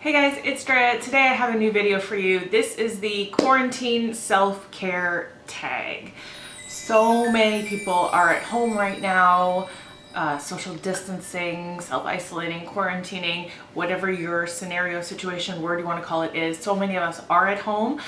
Hey guys, it's Drea. Today I have a new video for you. This is the quarantine self-care tag. So many people are at home right now, social distancing, self-isolating, quarantining, whatever your scenario, situation, word you want to call it is. So many of us are at home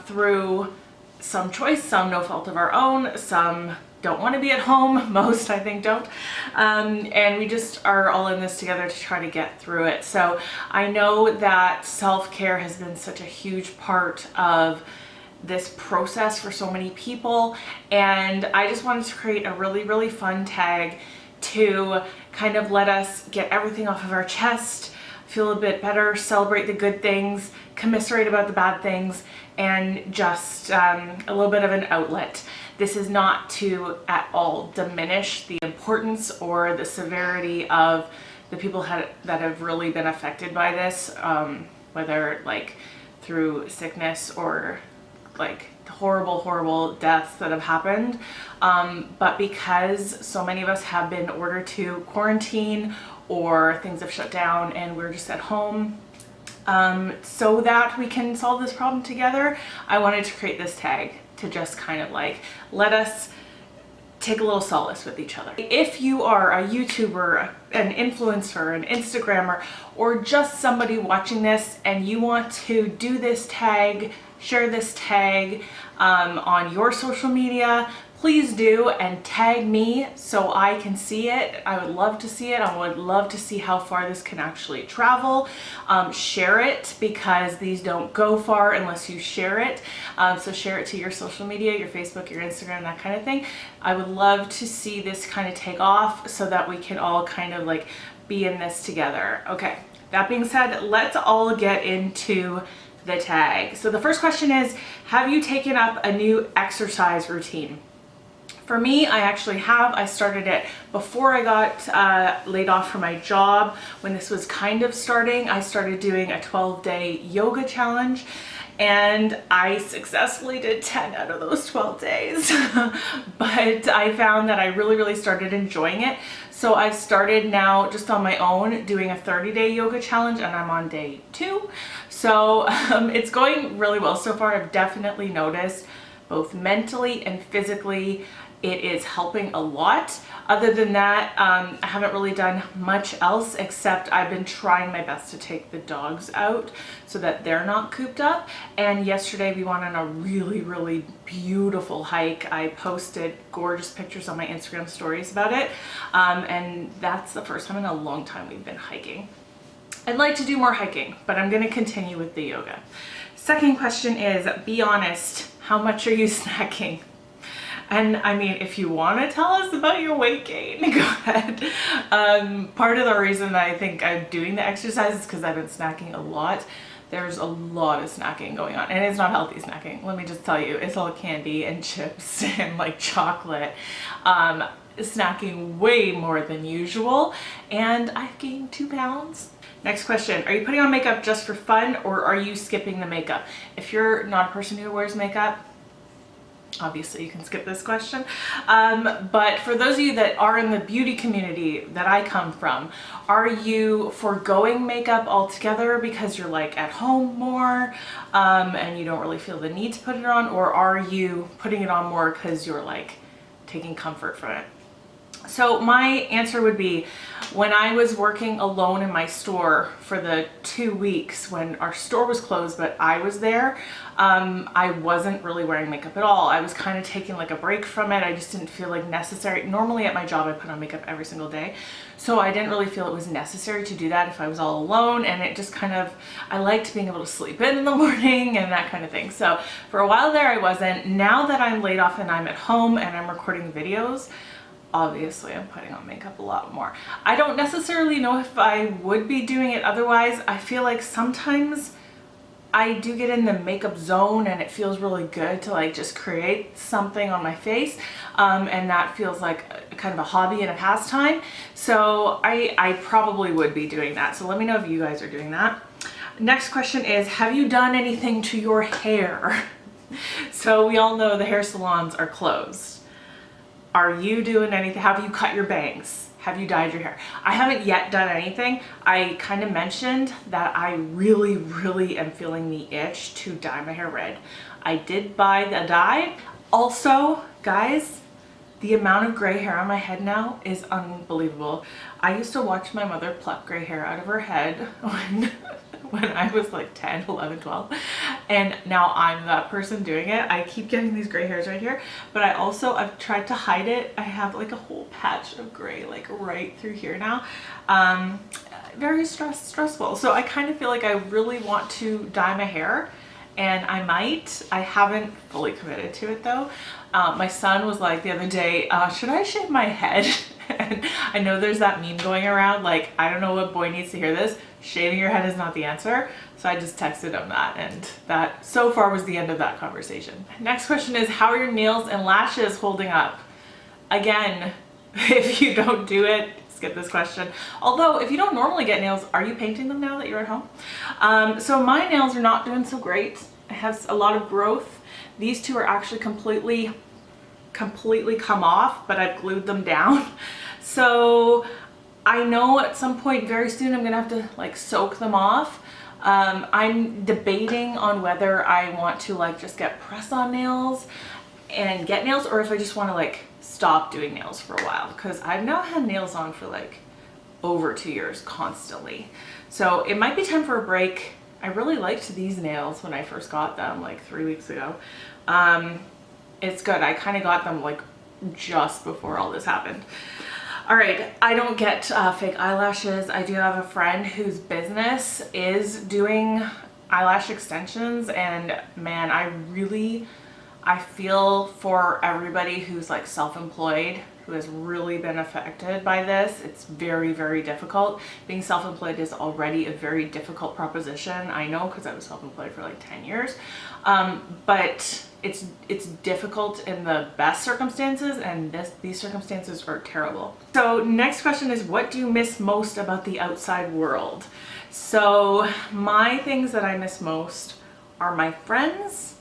through some choice, some no fault of our own, some don't want to be at home, most I think don't, and we just are all in this together to try to get through it. So I know that self-care has been such a huge part of this process for so many people, and I just wanted to create a really fun tag to kind of let us get everything off of our chest, feel a bit better, celebrate the good things, commiserate about the bad things, and just a little bit of an outlet. This is not to at all diminish the importance or the severity of the people that have really been affected by this, whether like through sickness or like horrible deaths that have happened. But because so many of us have been ordered to quarantine or things have shut down and we're just at home, so that we can solve this problem together, I wanted to create this tag to just kind of like let us take a little solace with each other. If you are a YouTuber, an influencer, an Instagrammer, or just somebody watching this and you want to do this tag, share this tag on your social media, please do, and tag me so I can see it. I would love to see it. I would love to see how far this can actually travel. Share it, because these don't go far unless you share it. So share it to your social media, your Facebook, your Instagram, that kind of thing. I would love to see this kind of take off so that we can all kind of like be in this together. Okay, that being said, let's all get into the tag. So the first question is, have you taken up a new exercise routine? For me, I actually have. I started it before I got laid off from my job. When this was kind of starting, I started doing a 12-day yoga challenge, and I successfully did 10 out of those 12 days. But I found that I really started enjoying it. So I've started now just on my own doing a 30-day yoga challenge, and I'm on day 2. So it's going really well so far. I've definitely noticed both mentally and physically it is helping a lot. Other than that, I haven't really done much else, except I've been trying my best to take the dogs out so that they're not cooped up. And yesterday we went on a really beautiful hike. I posted gorgeous pictures on my Instagram stories about it. And that's the first time in a long time we've been hiking. I'd like to do more hiking, but I'm gonna continue with the yoga. Second question is, be honest, how much are you snacking? And I mean, if you want to tell us about your weight gain, go ahead. Part of the reason that I think I'm doing the exercise is because I've been snacking a lot. There's a lot of snacking going on, and it's not healthy snacking. Let me just tell you, it's all candy and chips and like chocolate. Snacking way more than usual, and I've gained 2 pounds. Next question, are you putting on makeup just for fun, or are you skipping the makeup? If you're not a person who wears makeup, obviously you can skip this question. But for those of you that are in the beauty community that I come from, are you foregoing makeup altogether because you're like at home more and you don't really feel the need to put it on, or are you putting it on more because you're like taking comfort from it? So my answer would be, when I was working alone in my store for the 2 weeks when our store was closed but I was there, I wasn't really wearing makeup at all. I was kind of taking like a break from it. I just didn't feel like necessary. Normally at my job I put on makeup every single day, so I didn't really feel it was necessary to do that if I was all alone, and it just kind of, I liked being able to sleep in the morning and that kind of thing. So for a while there I wasn't. Now that I'm laid off and I'm at home and I'm recording videos, obviously I'm putting on makeup a lot more. I don't necessarily know if I would be doing it otherwise. I feel like sometimes I do get in the makeup zone and it feels really good to like just create something on my face, and that feels like a kind of a hobby and a pastime. So I probably would be doing that. So let me know if you guys are doing that. Next question is, have you done anything to your hair? So we all know the hair salons are closed. Are you doing anything? Have you cut your bangs? have you dyed your hair? I haven't yet done anything. I kind of mentioned that I really am feeling the itch to dye my hair red. I did buy the dye. Also, guys, the amount of gray hair on my head now is unbelievable. I used to watch my mother pluck gray hair out of her head when I was like 10, 11, 12. And now I'm that person doing it. I keep getting these gray hairs right here, but I've tried to hide it. I have like a whole patch of gray like right through here now. Very stressful. So I kind of feel like I really want to dye my hair, and I might. I haven't fully committed to it though. My son was like the other day, should I shave my head? And I know there's that meme going around, like, I don't know what boy needs to hear this. Shaving your head is not the answer. So I just texted him that, and that so far was the end of that conversation. Next question is, how are your nails and lashes holding up? Again, if you don't do it, skip this question. Although, if you don't normally get nails, are you painting them now that you're at home? So my nails are not doing so great. I have a lot of growth. These two are actually completely come off, but I've glued them down. So I know at some point very soon I'm gonna have to like soak them off. I'm debating on whether I want to like just get press-on nails and get nails, or if I just want to like stop doing nails for a while, because I've now had nails on for like over 2 years constantly. So it might be time for a break. I really liked these nails when I first got them like 3 weeks ago. It's good. I kind of got them like just before all this happened. All right, I don't get fake eyelashes. I do have a friend whose business is doing eyelash extensions, and man, I feel for everybody who's like self-employed, who has really been affected by this. It's very difficult. Being self-employed is already a very difficult proposition. I know, because I was self-employed for like 10 years. But it's difficult in the best circumstances, and these circumstances are terrible. So next question is, what do you miss most about the outside world? So my things that I miss most are my friends,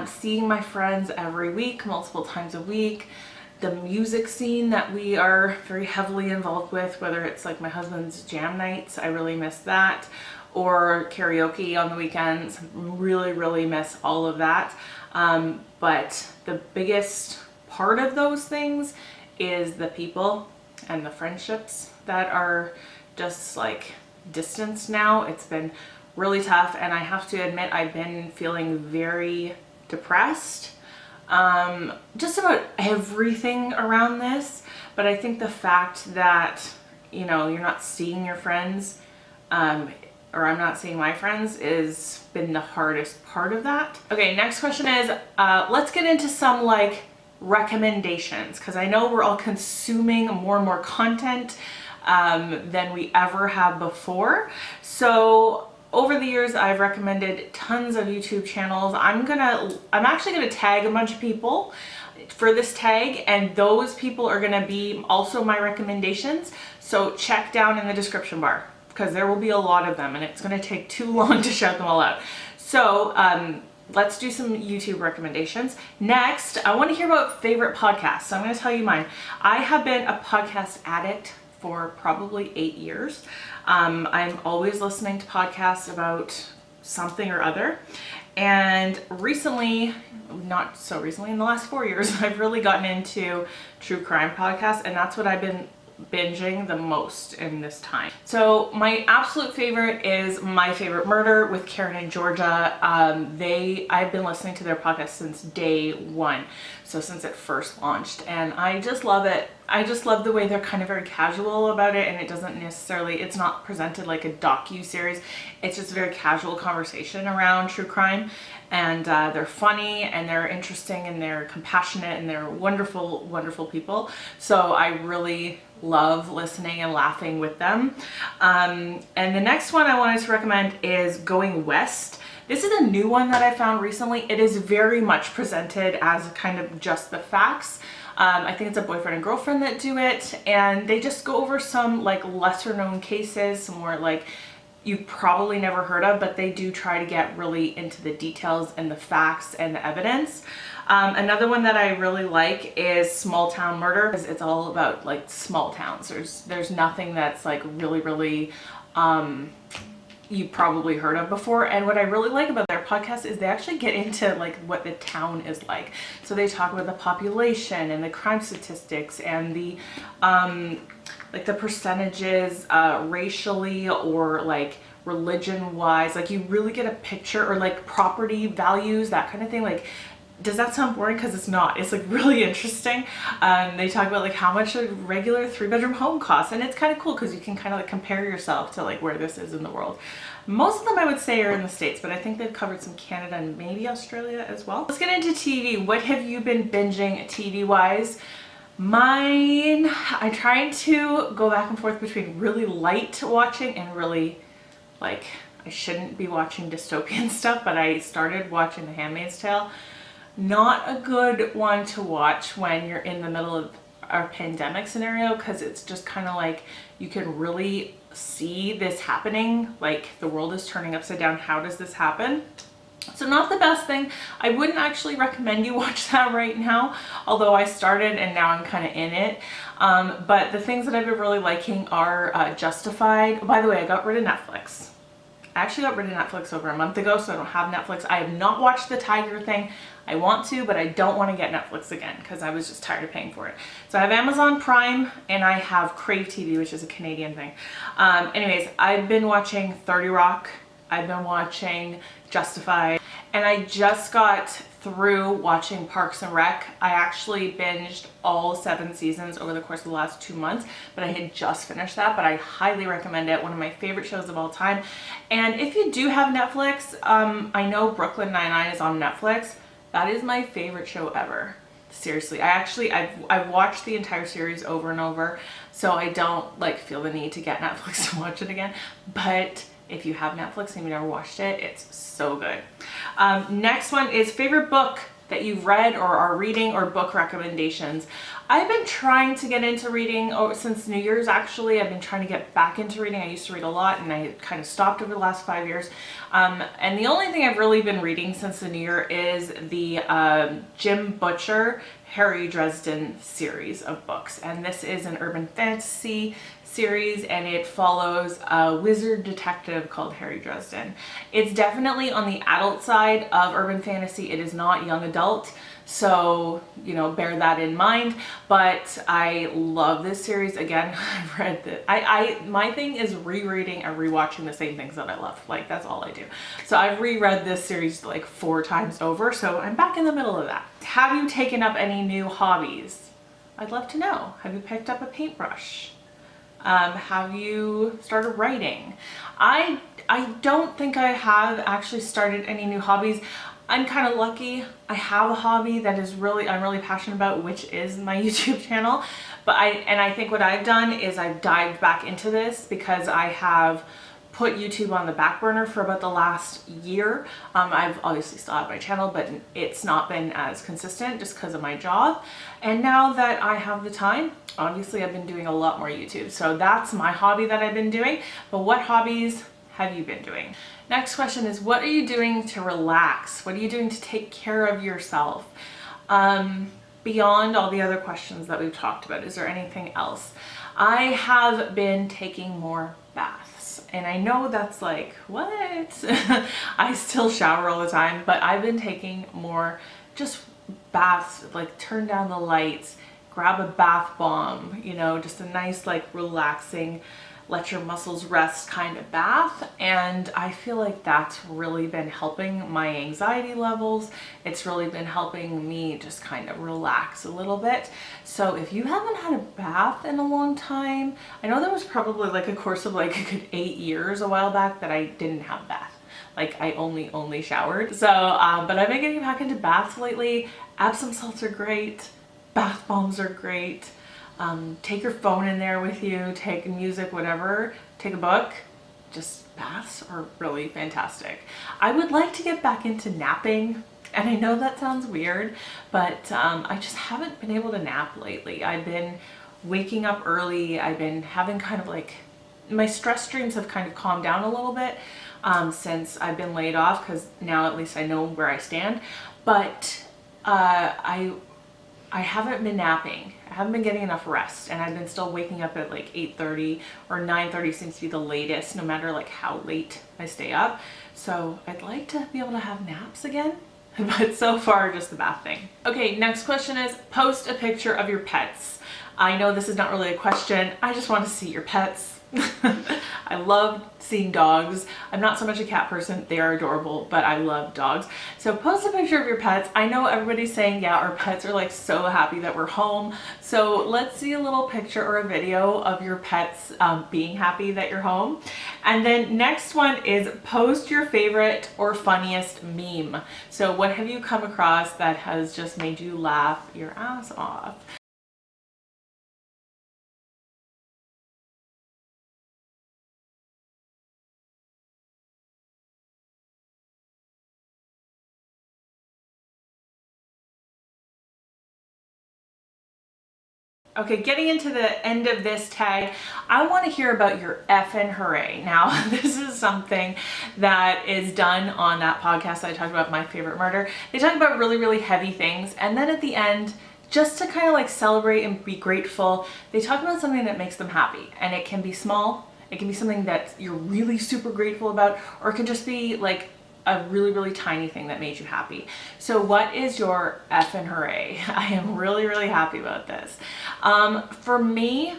seeing my friends every week, multiple times a week, the music scene that we are very heavily involved with, whether it's like my husband's jam nights, I really miss that, or karaoke on the weekends. Really miss all of that. But the biggest part of those things is the people and the friendships that are just like distanced now. It's been really tough, and I have to admit I've been feeling very depressed, just about everything around this. But I think the fact that, you know, you're not seeing your friends, or I'm not seeing my friends, is been the hardest part of that. Okay, next question is, let's get into some like recommendations, because I know we're all consuming more and more content than we ever have before. So over the years, I've recommended tons of YouTube channels. I'm actually gonna tag a bunch of people for this tag, and those people are gonna be also my recommendations. So check down in the description bar, because there will be a lot of them, and it's going to take too long to shout them all out. So let's do some YouTube recommendations. Next, I want to hear about favorite podcasts. So I'm going to tell you mine. I have been a podcast addict for probably 8 years. I'm always listening to podcasts about something or other. And recently, not so recently, in the last 4 years, I've really gotten into true crime podcasts, and that's what I've been binging the most in this time. So my absolute favorite is My Favorite Murder with Karen and Georgia. I've been listening to their podcast since day one, so since it first launched, and I just love it. I just love the way they're kind of very casual about it, and it's not presented like a docu-series. It's just a very casual conversation around true crime, and they're funny, and they're interesting, and they're compassionate, and they're wonderful people. So I really love listening and laughing with them. And the next one I wanted to recommend is Going West. This is a new one that I found recently. It is very much presented as kind of just the facts. I think it's a boyfriend and girlfriend that do it, and they just go over some like lesser known cases, some more like you probably never heard of, but they do try to get really into the details and the facts and the evidence. Another one that I really like is Small Town Murder, because it's all about like small towns. There's nothing that's like really you probably heard of before. And what I really like about their podcast is they actually get into like what the town is like. So they talk about the population and the crime statistics and the like the percentages racially or like religion wise. Like you really get a picture, or like property values, that kind of thing. Like, does that sound boring? Because it's not. It's like really interesting. They talk about like how much a regular 3-bedroom home costs, and it's kind of cool because you can kind of like compare yourself to like where this is in the world. Most of them I would say are in the States, but I think they've covered some Canada and maybe Australia as well. Let's get into TV. What have you been binging TV wise? Mine, I'm trying to go back and forth between really light watching and really like, I shouldn't be watching dystopian stuff, but I started watching The Handmaid's Tale. Not a good one to watch when you're in the middle of a pandemic scenario, because it's just kind of like you can really see this happening. Like the world is turning upside down. How does this happen? So not the best thing. I wouldn't actually recommend you watch that right now, although I started and now I'm kind of in it. But the things that I've been really liking are Justified. By the way, I got rid of Netflix. I actually got rid of Netflix over a month ago, so I don't have Netflix. I have not watched the Tiger thing. I want to, but I don't want to get Netflix again because I was just tired of paying for it. So I have Amazon Prime and I have Crave TV, which is a Canadian thing. Anyways, I've been watching 30 Rock. I've been watching Justified, and I just got through watching Parks and Rec. I actually binged all 7 seasons over the course of the last 2 months, but I had just finished that. But I highly recommend it. One of my favorite shows of all time. And if you do have Netflix, I know Brooklyn Nine-Nine is on Netflix. That is my favorite show ever. Seriously, I've watched the entire series over and over, so I don't like feel the need to get Netflix to watch it again. But if you have Netflix and you've never watched it, it's so good. Next one is favorite book that you've read or are reading, or book recommendations. I've been trying to get into reading since New Year's. Actually, I've been trying to get back into reading. I used to read a lot and I kind of stopped over the last 5 years. And the only thing I've really been reading since the New Year is the Jim Butcher, Harry Dresden series of books. And this is an urban fantasy series, and it follows a wizard detective called Harry Dresden. It's definitely on the adult side of urban fantasy. It is not young adult, so you know, bear that in mind. But I love this series. Again, I've read the my thing is rereading and rewatching the same things that I love. Like, that's all I do. So I've reread this series like 4 times over, so I'm back in the middle of that. Have you taken up any new hobbies? I'd love to know. Have you picked up a paintbrush? Have you started writing? I don't think I have actually started any new hobbies. I'm kind of lucky. I have a hobby that is I'm really passionate about, which is my YouTube channel. But I think what I've done is I've dived back into this because I have put YouTube on the back burner for about the last year. I've obviously still have my channel, but it's not been as consistent just because of my job. And now that I have the time, obviously I've been doing a lot more YouTube. So that's my hobby that I've been doing. But what hobbies have you been doing? Next question is, what are you doing to relax? What are you doing to take care of yourself? Beyond all the other questions that we've talked about, is there anything else? I have been taking more baths. And I know that's like, what? I still shower all the time, but I've been taking more just baths, like turn down the lights, grab a bath bomb, you know, just a nice, like relaxing, let your muscles rest kind of bath. And I feel like that's really been helping my anxiety levels. It's really been helping me just kind of relax a little bit. So if you haven't had a bath in a long time, I know there was probably like a course of like a good 8 years a while back that I didn't have a bath. Like I only showered. So, but I've been getting back into baths lately. Epsom salts are great. Bath bombs are great. Take your phone in there with you, take music, whatever, take a book. Just baths are really fantastic. I would like to get back into napping, and I know that sounds weird, but I just haven't been able to nap lately. I've been waking up early. I've been having kind of like my stress dreams have kind of calmed down a little bit since I've been laid off, because now at least I know where I stand. But I haven't been napping. I haven't been getting enough rest, and I've been still waking up at like 8:30 or 9:30 seems to be the latest, no matter like how late I stay up. So I'd like to be able to have naps again, but so far just the bath thing. Okay, next question is post a picture of your pets. I know this is not really a question. I just want to see your pets. I love seeing dogs. I'm not so much a cat person. They are adorable, but I love dogs. So post a picture of your pets. I know everybody's saying, yeah, our pets are like so happy that we're home. So let's see a little picture or a video of your pets being happy that you're home. And then next one is post your favorite or funniest meme. So what have you come across that has just made you laugh your ass off? Okay, getting into the end of this tag, I want to hear about your effing hooray. Now, this is something that is done on that podcast that I talked about, My Favorite Murder. They talk about really, really heavy things, and then at the end, just to kind of like celebrate and be grateful, they talk about something that makes them happy. And it can be small, it can be something that you're really super grateful about, or it can just be like a really, really tiny thing that made you happy. So what is your effing hooray? I am really, really happy about this. For me,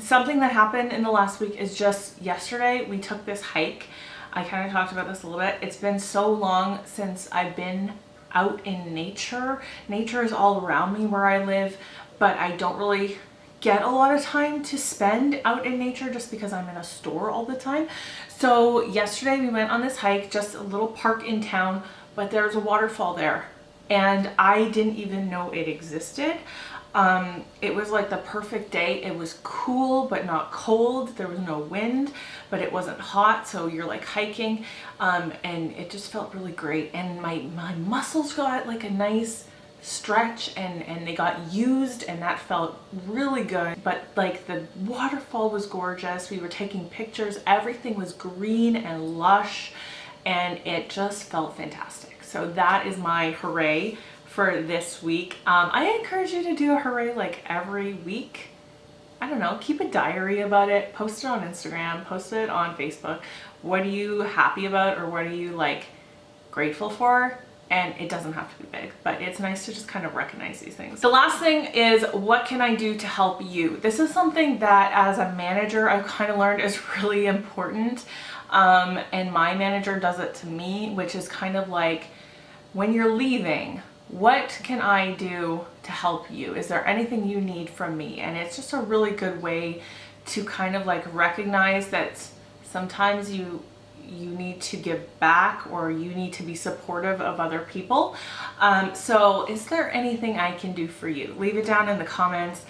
something that happened in the last week is just yesterday we took this hike. I kind of talked about this a little bit. It's been so long since I've been out in nature. Nature is all around me where I live, but I don't really get a lot of time to spend out in nature just because I'm in a store all the time. So yesterday we went on this hike, just a little park in town, but there's a waterfall there and I didn't even know it existed. It was like the perfect day. It was cool but not cold. There was no wind, but it wasn't hot, so you're like hiking, and it just felt really great. And my muscles got like a nice stretch and they got used, and that felt really good. But like the waterfall was gorgeous. We were taking pictures. Everything was green and lush, and it just felt fantastic. So that is my hooray for this week. I encourage you to do a hooray like every week. I don't know, keep a diary about it, post it on Instagram, post it on Facebook. What are you happy about, or what are you like grateful for? And it doesn't have to be big, but it's nice to just kind of recognize these things. The last thing is, what can I do to help you? This is something that as a manager I've kind of learned is really important. And my manager does it to me, which is kind of like, when you're leaving, what can I do to help you? Is there anything you need from me? And it's just a really good way to kind of like recognize that sometimes you need to give back, or you need to be supportive of other people. So is there anything I can do for you? Leave it down in the comments.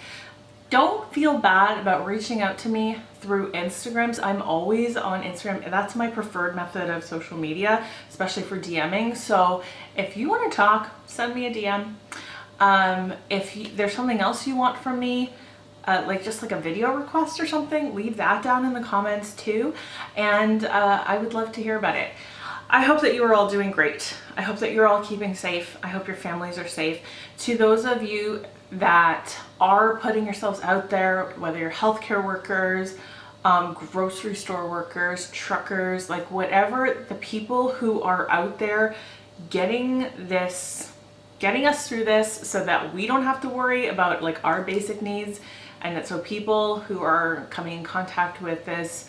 Don't feel bad about reaching out to me through Instagrams. I'm always on Instagram. That's my preferred method of social media, especially for DMing. So if you want to talk, send me a DM. If there's something else you want from me, like just like a video request or something, leave that down in the comments too. And I would love to hear about it. I hope that you are all doing great. I hope that you're all keeping safe. I hope your families are safe. To those of you that are putting yourselves out there, whether you're healthcare workers, grocery store workers, truckers, like whatever, the people who are out there getting us through this so that we don't have to worry about like our basic needs, and that so people who are coming in contact with this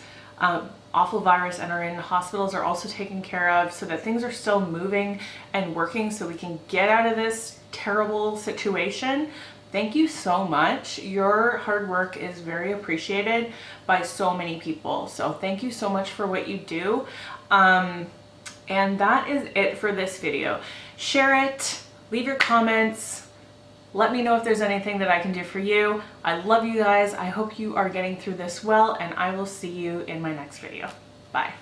awful virus and are in hospitals are also taken care of, so that things are still moving and working so we can get out of this terrible situation. Thank you so much. Your hard work is very appreciated by so many people. So thank you so much for what you do. And that is it for this video. Share it, leave your comments. Let me know if there's anything that I can do for you. I love you guys. I hope you are getting through this well, and I will see you in my next video. Bye.